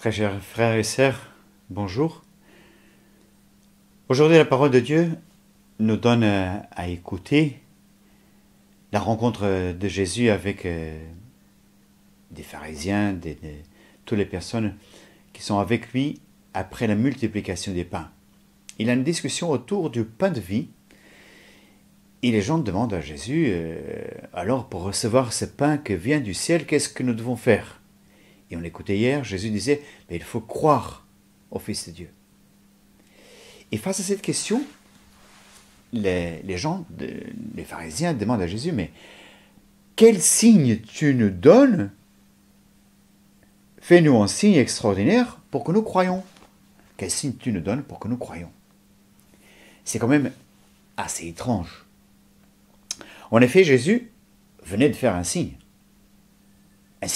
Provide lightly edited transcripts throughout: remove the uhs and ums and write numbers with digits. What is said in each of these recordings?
Très chers frères et sœurs, bonjour. Aujourd'hui, la parole de Dieu nous donne à écouter la rencontre de Jésus avec des pharisiens, toutes les personnes qui sont avec lui après la multiplication des pains. Il a une discussion autour du pain de vie et les gens demandent à Jésus, alors pour recevoir ce pain qui vient du ciel, qu'est-ce que nous devons faire? Et on l'écoutait hier, Jésus disait, mais il faut croire au Fils de Dieu. Et face à cette question, les pharisiens demandent à Jésus, mais quel signe tu nous donnes? Fais-nous un signe extraordinaire pour que nous croyions. Quel signe tu nous donnes pour que nous croyions? C'est quand même assez étrange. En effet, Jésus venait de faire un signe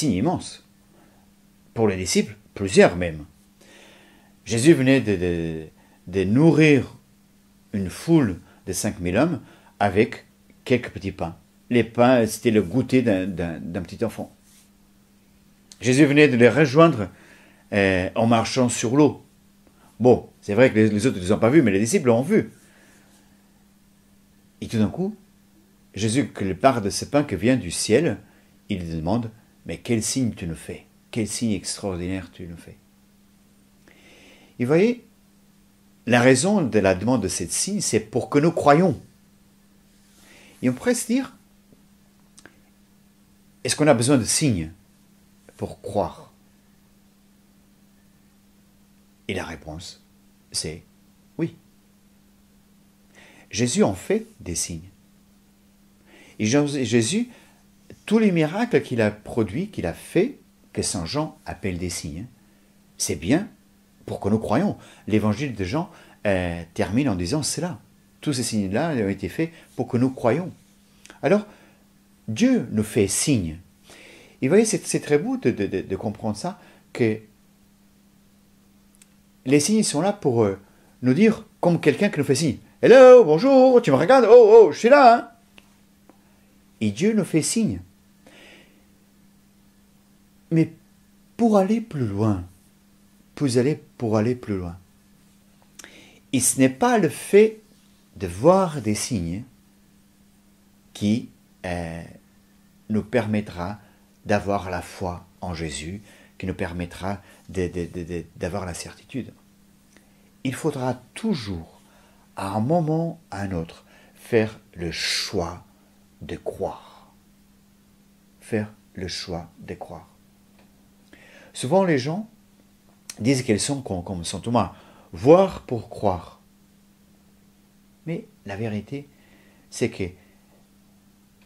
immense. Pour les disciples, plusieurs même. Jésus venait de nourrir une foule de 5000 hommes avec quelques petits pains. Les pains, c'était le goûter d'un petit enfant. Jésus venait de les rejoindre en marchant sur l'eau. Bon, c'est vrai que les autres ne les ont pas vus, mais les disciples l'ont vu. Et tout d'un coup, Jésus, qu'il parle de ce pain qui vient du ciel, il demande, mais quel signe tu nous fais? Quel signe extraordinaire tu nous fais? Et vous voyez, la raison de la demande de ce signe, c'est pour que nous croyions. Et on pourrait se dire, est-ce qu'on a besoin de signes pour croire? Et la réponse, c'est oui. Jésus en fait des signes. Et Jésus, tous les miracles qu'il a produits, qu'il a faits, que Saint Jean appelle des signes, c'est bien pour que nous croyions. L'évangile de Jean termine en disant cela. Tous ces signes-là ont été faits pour que nous croyions. Alors, Dieu nous fait signe. Et vous voyez, c'est très beau de comprendre ça, que les signes sont là pour nous dire, comme quelqu'un qui nous fait signe. Hello, bonjour, tu me regardes? Oh, je suis là, hein? Et Dieu nous fait signe. Mais pour aller plus loin, et ce n'est pas le fait de voir des signes qui nous permettra d'avoir la foi en Jésus, qui nous permettra d'avoir la certitude. Il faudra toujours, à un moment ou à un autre, faire le choix de croire. Faire le choix de croire. Souvent les gens disent qu'elles sont comme Saint Thomas, voir pour croire. Mais la vérité, c'est que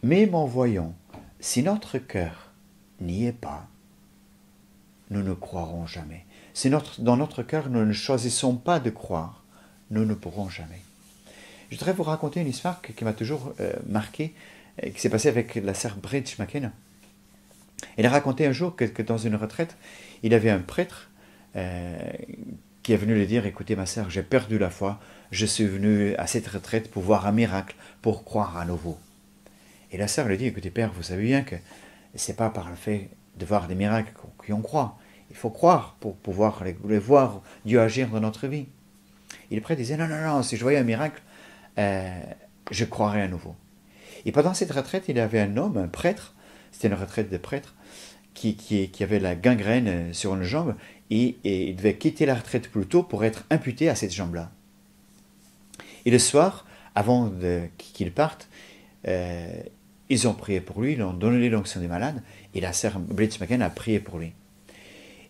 même en voyant, si notre cœur n'y est pas, nous ne croirons jamais. Si dans notre cœur nous ne choisissons pas de croire, nous ne pourrons jamais. Je voudrais vous raconter une histoire qui m'a toujours marqué, qui s'est passée avec la sœur Bridge McKenna. Elle a raconté un jour que dans une retraite, il y avait un prêtre qui est venu lui dire, écoutez ma sœur, j'ai perdu la foi, je suis venu à cette retraite pour voir un miracle, pour croire à nouveau. Et la sœur lui dit, écoutez père, vous savez bien que ce n'est pas par le fait de voir des miracles qu'on croit. Il faut croire pour pouvoir les voir, Dieu agir dans notre vie. Et le prêtre disait, non, si je voyais un miracle, je croirais à nouveau. Et pendant cette retraite, il y avait un homme, un prêtre, c'était une retraite de prêtre, qui avait la gangrène sur une jambe, et il devait quitter la retraite plus tôt pour être imputé à cette jambe-là. Et le soir, avant qu'il parte, ils ont prié pour lui, ils lui ont donné l'onction des malades, et la sœur Bridge McKenna a prié pour lui.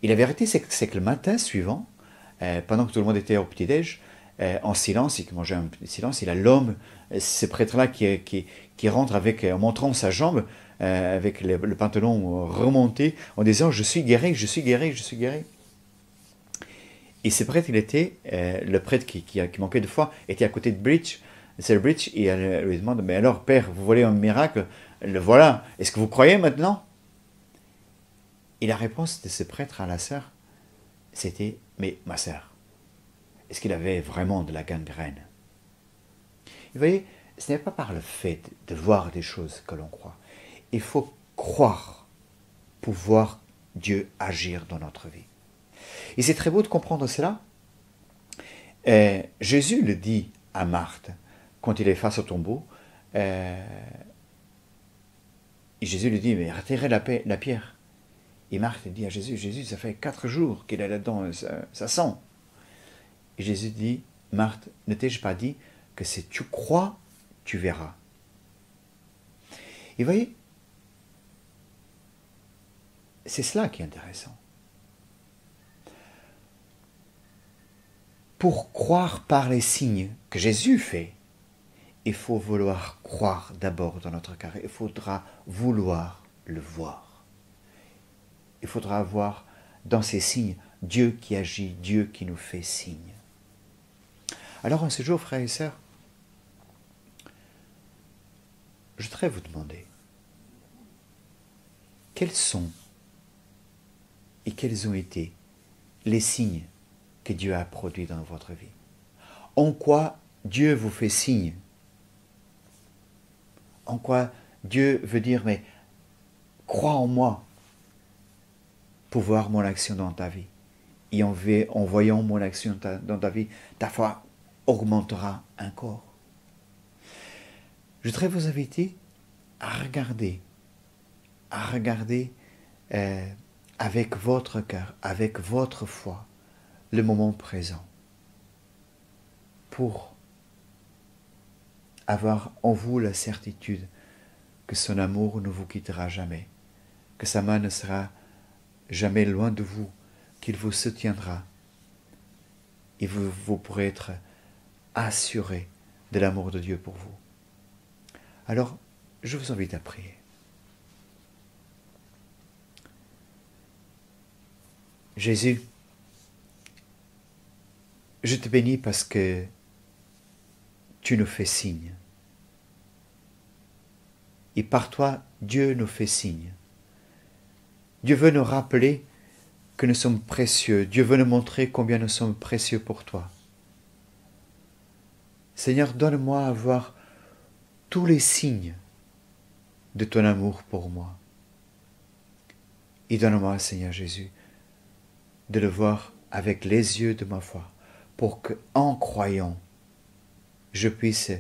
Et la vérité, c'est que le matin suivant, pendant que tout le monde était au petit-déj, en silence, et qui mangeait un petit silence, il a l'homme, ce prêtre-là qui rentre en montrant sa jambe, avec le pantalon remonté, en disant « Je suis guéri, je suis guéri, je suis guéri ». Et ce prêtre, il était, le prêtre qui manquait de foi, était à côté de Bridge, et elle lui demande « Mais alors, père, vous voulez un miracle? Le voilà, est-ce que vous croyez maintenant ?» Et la réponse de ce prêtre à la sœur, c'était « Mais ma sœur, est-ce qu'il avait vraiment de la gangrène ?» Vous voyez, ce n'est pas par le fait de voir des choses que l'on croit. Il faut croire pour voir Dieu agir dans notre vie. Et c'est très beau de comprendre cela. Jésus le dit à Marthe, quand il est face au tombeau, et Jésus lui dit, mais retirez la pierre. Et Marthe dit à Jésus, Jésus, ça fait 4 jours qu'il est là-dedans, ça sent. Et Jésus dit, Marthe, ne t'ai-je pas dit que si tu crois, tu verras. Et voyez, c'est cela qui est intéressant. Pour croire par les signes que Jésus fait, il faut vouloir croire d'abord dans notre cœur. Il faudra vouloir le voir. Il faudra voir dans ces signes Dieu qui agit, Dieu qui nous fait signe. Alors en ce jour, frères et sœurs, je voudrais vous demander, quels sont et quels ont été les signes que Dieu a produits dans votre vie? En quoi Dieu vous fait signe? En quoi Dieu veut dire, mais crois en moi pour voir mon action dans ta vie. Et en voyant mon action dans ta vie, ta foi augmentera encore. Je voudrais vous inviter à regarder avec votre cœur, avec votre foi, le moment présent, pour avoir en vous la certitude que son amour ne vous quittera jamais, que sa main ne sera jamais loin de vous, qu'il vous soutiendra, et vous pourrez être assuré de l'amour de Dieu pour vous. Alors, je vous invite à prier. Jésus, je te bénis parce que tu nous fais signe. Et par toi, Dieu nous fait signe. Dieu veut nous rappeler que nous sommes précieux. Dieu veut nous montrer combien nous sommes précieux pour toi. Seigneur, donne-moi à voir tous les signes de ton amour pour moi. Et donne-moi, Seigneur Jésus, de le voir avec les yeux de ma foi, pour que, en croyant, je puisse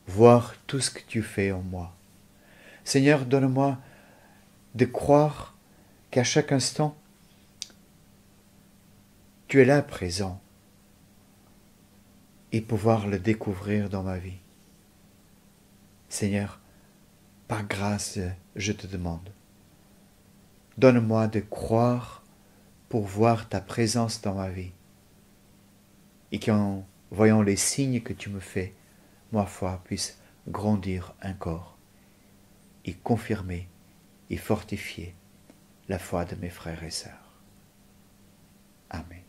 voir tout ce que tu fais en moi. Seigneur, donne-moi de croire qu'à chaque instant, tu es là présent et pouvoir le découvrir dans ma vie. Seigneur, par grâce, je te demande, donne-moi de croire pour voir ta présence dans ma vie et qu'en voyant les signes que tu me fais, ma foi puisse grandir encore et confirmer et fortifier la foi de mes frères et sœurs. Amen.